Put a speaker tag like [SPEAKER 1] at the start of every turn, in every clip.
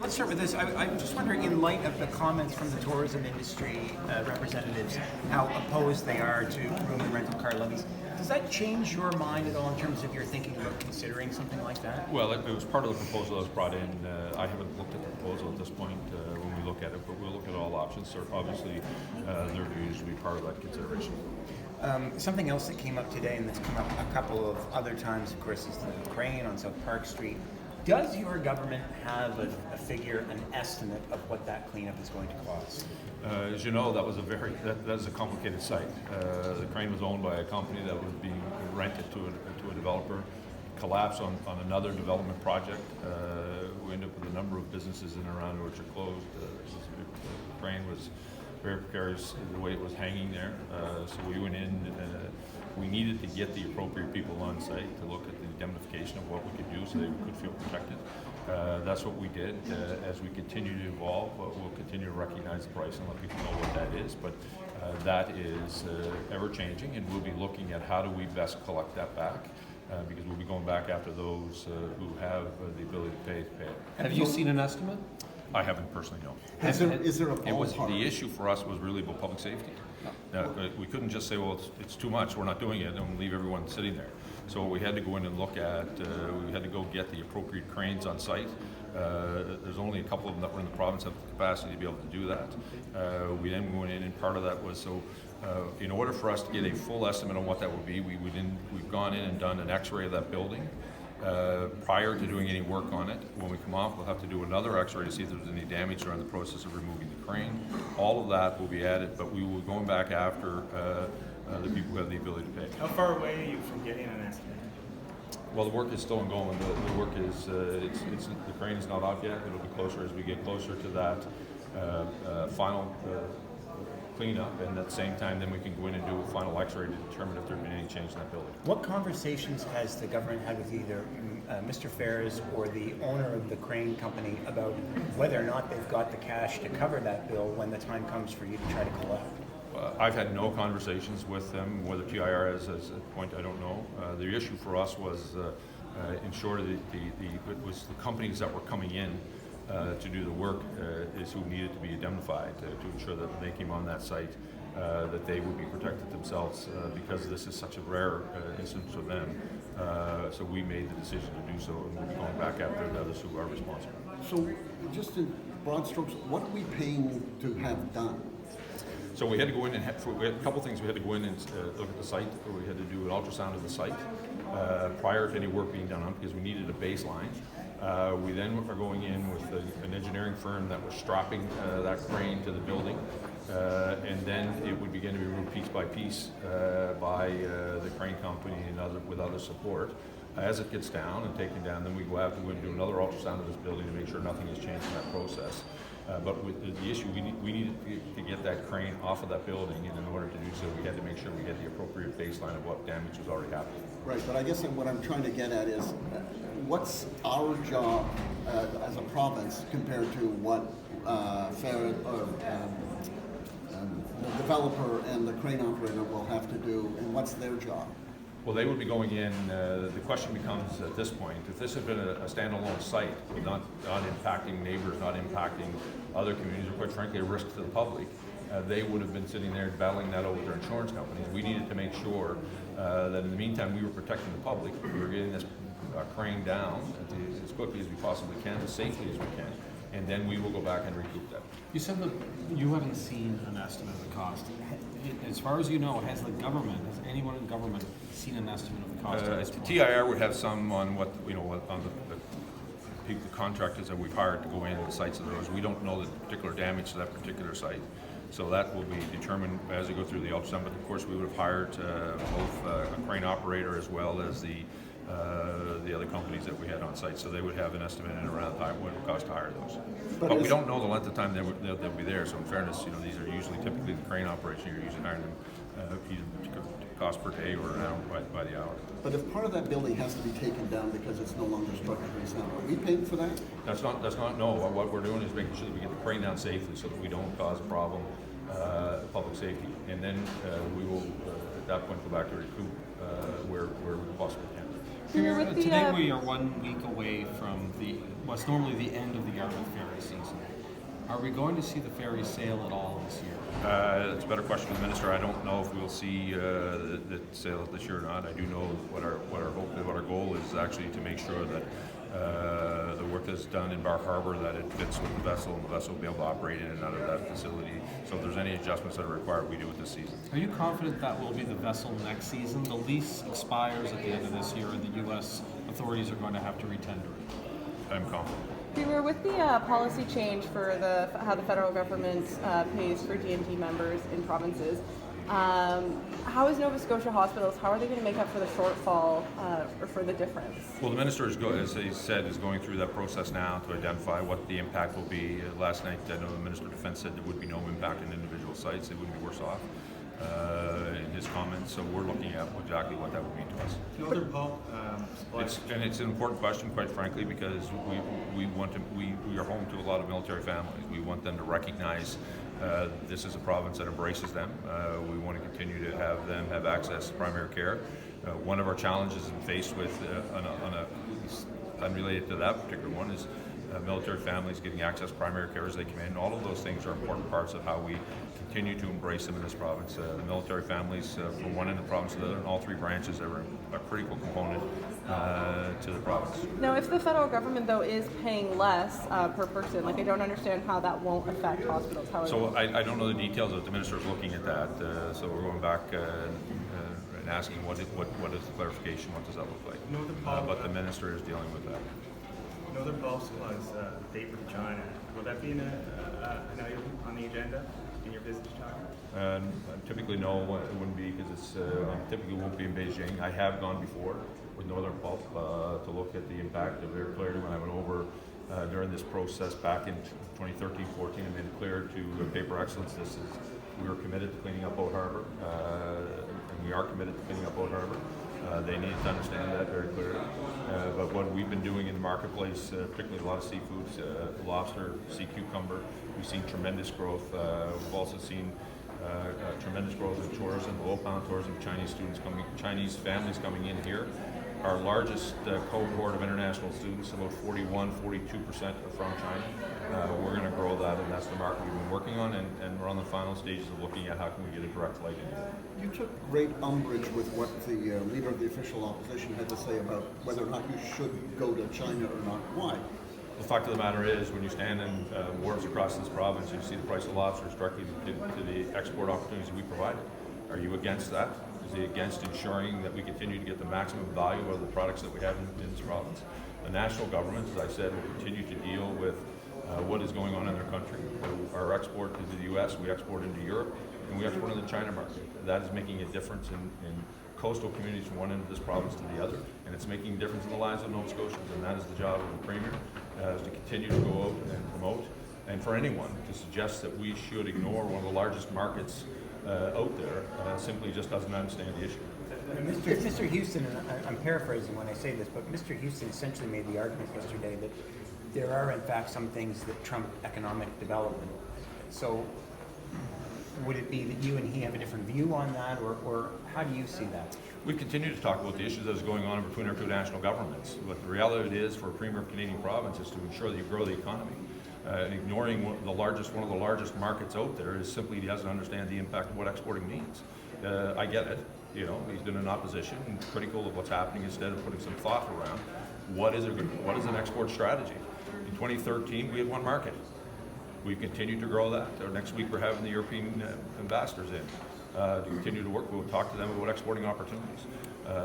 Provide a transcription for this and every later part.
[SPEAKER 1] Let's start with this. I'm just wondering, in light of the comments from the tourism industry representatives, how opposed they are to room and rental car levies, does that change your mind at all in terms of your thinking about considering something like that?
[SPEAKER 2] Well, it was part of the proposal that was brought in. I haven't looked at the proposal at this point when we look at it, but we'll look at all options. So obviously, their views will be part of that consideration.
[SPEAKER 1] Something else that came up today and that's come up a couple of other times, of course, is the crane on South Park Street. Does your government have a figure, an estimate of what that cleanup is going to cost?
[SPEAKER 2] As you know, that is a complicated site. The crane was owned by a company that was being rented to a developer. Collapsed on another development project. We ended up with a number of businesses in and around which are closed. The crane was very precarious the way it was hanging there. So we went in. We needed to get the appropriate people on site to look at the indemnification of what we could do so they could feel protected. That's what we did. As we continue to evolve, we'll continue to recognize the price and let people know what that is. But that is ever changing, and we'll be looking at how do we best collect that back. Because we'll be going back after those who have the ability to pay it.
[SPEAKER 3] Have you seen an estimate?
[SPEAKER 2] I haven't personally, no.
[SPEAKER 4] Is there a ballpark?
[SPEAKER 2] The issue for us was really about public safety. We couldn't just say, well, it's too much, we're not doing it, and leave everyone sitting there. So we had to go in and look at, we had to go get the appropriate cranes on site. There's only a couple of them that were in the province that have the capacity to be able to do that. We then went in, and part of that was in order for us to get a full estimate on what that would be, we've gone in and done an x-ray of that building. Prior to doing any work on it, when we come off, we'll have to do another x-ray to see if there's any damage during the process of removing the crane. All of that will be added, but we will be going back after the people who have the ability to pay.
[SPEAKER 5] How far away are you from getting an estimate?
[SPEAKER 2] Well, the work is still ongoing. The work is, the crane is not off yet. It'll be closer as we get closer to that final cleanup, and at the same time then we can go in and do a final x-ray to determine if there's been any change in that building.
[SPEAKER 1] What conversations has the government had with either Mr. Ferris or the owner of the crane company about whether or not they've got the cash to cover that bill when the time comes for you to try to collect?
[SPEAKER 2] I've had no conversations with them. Whether TIR has a point, I don't know. The issue for us was ensure that it was the companies that were coming in to do the work is who needed to be indemnified to ensure that when they came on that site that they would be protected themselves because this is such a rare instance for them. So we made the decision to do so, and we'll be going back after the others who are responsible.
[SPEAKER 4] So just in broad strokes, what are we paying to have done?
[SPEAKER 2] So we had to go in and we had a couple things. We had to go in and look at the site. We had to do an ultrasound of the site prior to any work being done on it because we needed a baseline. We then are going in with an engineering firm that was strapping that crane to the building, and then it would begin to be removed piece by piece by the crane company and with other support. As it gets down and taken down, then we go out and do another ultrasound of this building to make sure nothing has changed in that process. But with the issue, we needed to get that crane off of that building, and in order to do so, we had to make sure we get the appropriate baseline of what damage was already happening.
[SPEAKER 4] Right, but I guess what I'm trying to get at is what's our job as a province compared to what the developer and the crane operator will have to do, and what's their job?
[SPEAKER 2] Well, they would be going in, the question becomes at this point, if this had been a standalone site with not impacting neighbors, not impacting other communities, or quite frankly a risk to the public, they would have been sitting there battling that out with their insurance companies. We needed to make sure that in the meantime we were protecting the public, we were getting this crane down as quickly as we possibly can, as safely as we can, and then we will go back and recoup that.
[SPEAKER 3] You said that you haven't seen an estimate of the cost. As far as you know, has anyone in government seen an estimate of the cost at this point?
[SPEAKER 2] TIR would have some on what, on the contractors that we've hired to go in the sites of those. We don't know the particular damage to that particular site. So that will be determined as we go through the ultrasound. But of course we would have hired both a crane operator as well as the other companies that we had on site. So they would have an estimate in around what it would cost to hire those. But we don't know the length of time they'll be there. So in fairness, these are usually typically the crane operation. You're usually hiring them either cost per day or by the hour.
[SPEAKER 4] But if part of that building has to be taken down because it's no longer structurally sound, are we paying for that?
[SPEAKER 2] That's not, no. What we're doing is making sure that we get the crane down safely so that we don't cause a problem, public safety. And then we will, at that point, go back to recoup where we possibly can.
[SPEAKER 3] Today we are 1 week away from what's normally the end of the Yard of Ferries. Are we going to see the ferry sail at all this year?
[SPEAKER 2] It's a better question for the minister. I don't know if we'll see the sale this year or not. I do know what our hope is, what our goal is actually to make sure that the work that's done in Bar Harbor, that it fits with the vessel, and the vessel will be able to operate in and out of that facility. So if there's any adjustments that are required, we do it this season.
[SPEAKER 3] Are you confident that will be the vessel next season? The lease expires at the end of this year, and the U.S. authorities are going to have to retender it.
[SPEAKER 2] I'm confident.
[SPEAKER 6] We were with the policy change for how the federal government pays for DMD members in provinces. How is Nova Scotia hospitals, how are they going to make up for the shortfall or for the difference?
[SPEAKER 2] Well, the minister, as he said, is going through that process now to identify what the impact will be. Last night, I know the Minister of Defense said there would be no impact in individual sites. They wouldn't be worse off in his comments. So we're looking at exactly what that would mean to us.
[SPEAKER 5] No other pulp supplies.
[SPEAKER 2] It's an important question, quite frankly, because we are home to a lot of military families. We want them to recognize this is a province that embraces them. We want to continue to have them have access to primary care. One of our challenges faced with, unrelated to that particular one, is military families getting access to primary care as they come in. All of those things are important parts of how we continue to embrace them in this province. The military families, from one end of the province to the other, and all three branches are a critical component to the province.
[SPEAKER 6] Now, if the federal government, though, is paying less per person, like I don't understand how that won't affect hospitals.
[SPEAKER 2] So I don't know the details of it. The minister is looking at that. So we're going back and asking what is the clarification, what does that look like?
[SPEAKER 5] No other
[SPEAKER 2] but the minister is dealing with that.
[SPEAKER 5] No other pulp supplies, paper to China. Will that be an item on the agenda in your visit to China?
[SPEAKER 2] Typically, no, it wouldn't be because it's typically won't be in Beijing. I have gone before with Northern Pulp to look at the impact of very clearly when I went over during this process back in 2013-14 and made it clear to Paper Excellence we were committed to cleaning up Oat Harbor and we are committed to cleaning up Oat Harbor. They need to understand that very clearly. But what we've been doing in the marketplace, particularly a lot of seafoods, lobster, sea cucumber, we've seen tremendous growth. We've also seen tremendous growth in tourism, low-pound tourism, Chinese families coming in here. Our largest cohort of international students, about 41, 42% are from China. We're going to grow that, and that's the market we've been working on, and we're on the final stages of looking at how can we get a direct flight into it.
[SPEAKER 4] You took great umbrage with what the leader of the official opposition had to say about whether or not you should go to China or not. Why?
[SPEAKER 2] The fact of the matter is, when you stand in wharves across this province, you see the price of lobsters directly to the export opportunities that we provide. Are you against that? Is he against ensuring that we continue to get the maximum value out of the products that we have in this province? The national government, as I said, will continue to deal with what is going on in their country. Our export to the U.S., we export into Europe, and we export into the China market. That is making a difference in coastal communities from one end of this province to the other, and it's making a difference in the lives of Nova Scotians, and that is the job of the Premier, is to continue to go out and promote, and for anyone to suggest that we should ignore one of the largest markets out there simply just doesn't understand the issue.
[SPEAKER 1] Mr. Houston, and I'm paraphrasing when I say this, but Mr. Houston essentially made the argument yesterday that there are in fact some things that trump economic development. So would it be that you and he have a different view on that, or how do you see that?
[SPEAKER 2] We continue to talk about the issues that is going on between our two national governments. But the reality is, for a Premier of Canadian province, is to ensure that you grow the economy. Ignoring one of the largest markets out there is simply he doesn't understand the impact of what exporting means. I get it. You know, he's been in opposition and critical of what's happening instead of putting some thought around what is an export strategy. In 2013, we had one market. We've continued to grow that. Next week, we're having the European ambassadors in to continue to work. We'll talk to them about exporting opportunities.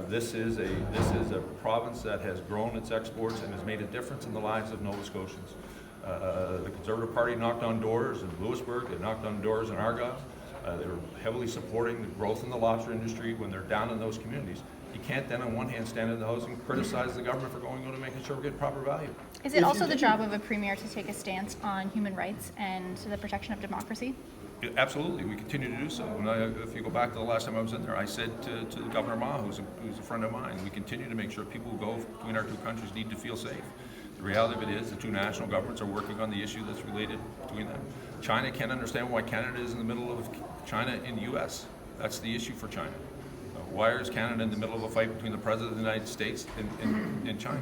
[SPEAKER 2] This is a province that has grown its exports and has made a difference in the lives of Nova Scotians. The Conservative Party knocked on doors in Louisbourg. They knocked on doors in Argyle. They were heavily supporting the growth in the lobster industry when they're down in those communities. You can't then on one hand stand in the house and criticize the government for going out and making sure we get proper value.
[SPEAKER 7] Is it also the job of a premier to take a stance on human rights and the protection of democracy?
[SPEAKER 2] Absolutely, we continue to do so. If you go back to the last time I was in there, I said to Governor Ma, who's a friend of mine, we continue to make sure people who go between our two countries need to feel safe. The reality of it is the two national governments are working on the issue that's related between them. China can't understand why Canada is in the middle of China and the U.S. That's the issue for China. Why is Canada in the middle of a fight between the President of the United States and China?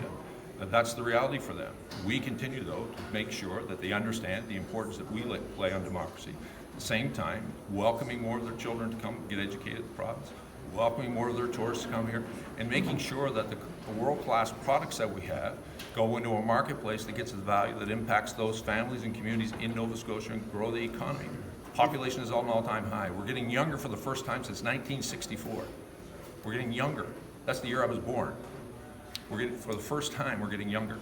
[SPEAKER 2] That's the reality for them. We continue, though, to make sure that they understand the importance that we play on democracy. At the same time, welcoming more of their children to come get educated in the province, welcoming more of their tourists to come here, and making sure that the world-class products that we have go into a marketplace that gets the value that impacts those families and communities in Nova Scotia and grow the economy. Population is at an all-time high. We're getting younger for the first time since 1964. We're getting younger. That's the year I was born. For the first time, we're getting younger.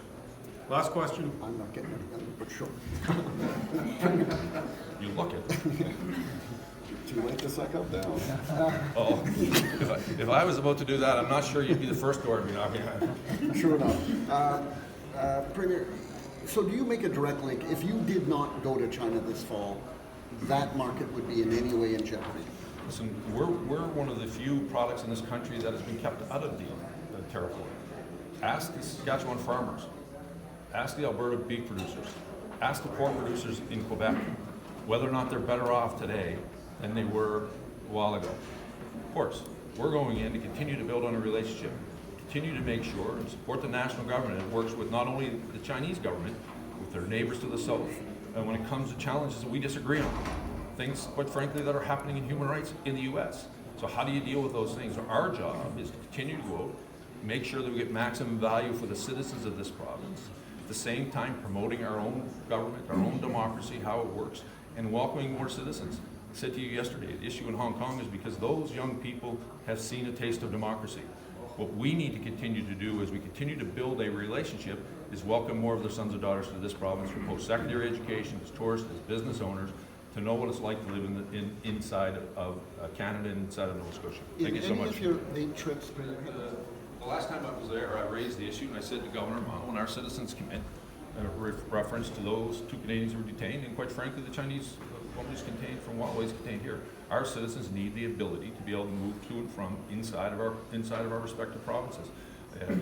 [SPEAKER 3] Last question.
[SPEAKER 4] I'm not getting any younger, but sure.
[SPEAKER 2] You look it.
[SPEAKER 4] Too late to suck up now.
[SPEAKER 2] Oh, if I was about to do that, I'm not sure you'd be the first door to be knocking on.
[SPEAKER 4] True enough. Premier, so do you make a direct link? If you did not go to China this fall, that market would be in any way in jeopardy?
[SPEAKER 2] Listen, we're one of the few products in this country that has been kept out of the territory. Ask the Saskatchewan farmers, ask the Alberta beef producers, ask the pork producers in Quebec whether or not they're better off today than they were a while ago. Of course, we're going in to continue to build on a relationship, continue to make sure and support the national government. It works with not only the Chinese government, with their neighbors to the south, and when it comes to challenges that we disagree on, things, quite frankly, that are happening in human rights in the U.S. So how do you deal with those things? Our job is to continue to go, make sure that we get maximum value for the citizens of this province, at the same time promoting our own government, our own democracy, how it works, and welcoming more citizens. I said to you yesterday, the issue in Hong Kong is because those young people have seen a taste of democracy. What we need to continue to do as we continue to build a relationship is welcome more of their sons and daughters to this province for post-secondary education, as tourists, as business owners, to know what it's like to live inside of Canada and inside of Nova Scotia. Thank you so much.
[SPEAKER 4] In any of your 8 trips, Premier,
[SPEAKER 2] The last time I was there, I raised the issue and I said to Governor Mao, when our citizens commit, reference to those 2 Canadians who were detained, and quite frankly, the Chinese companies contained from Huawei's contained here. Our citizens need the ability to be able to move to and from inside of our respective provinces.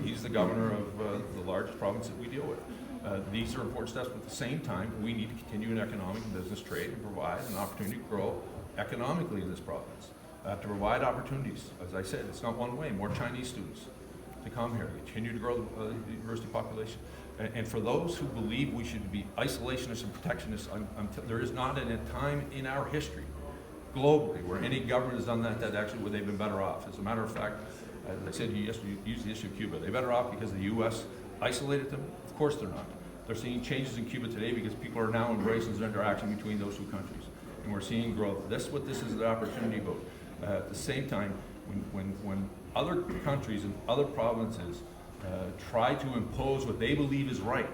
[SPEAKER 2] He's the governor of the largest province that we deal with. These are important steps, but at the same time, we need to continue in economic and business trade and provide an opportunity to grow economically in this province. To provide opportunities, as I said, it's not one way, more Chinese students to come here, continue to grow the university population. And for those who believe we should be isolationists and protectionists, there is not a time in our history, globally, where any government has done that actually where they've been better off. As a matter of fact, as I said yesterday, you used the issue of Cuba. They're better off because the U.S. isolated them? Of course they're not. They're seeing changes in Cuba today because people are now embracing the interaction between those 2 countries. And we're seeing growth. What this is the opportunity about. At the same time, when other countries and other provinces try to impose what they believe is right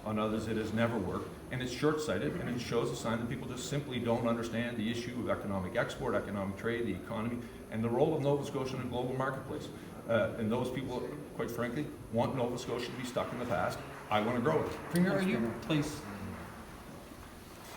[SPEAKER 2] on others, it has never worked. And it's short-sighted, and it shows a sign that people just simply don't understand the issue of economic export, economic trade, the economy, and the role of Nova Scotia in a global marketplace. And those people, quite frankly, want Nova Scotia to be stuck in the past. I want to grow it.
[SPEAKER 3] Premier, are you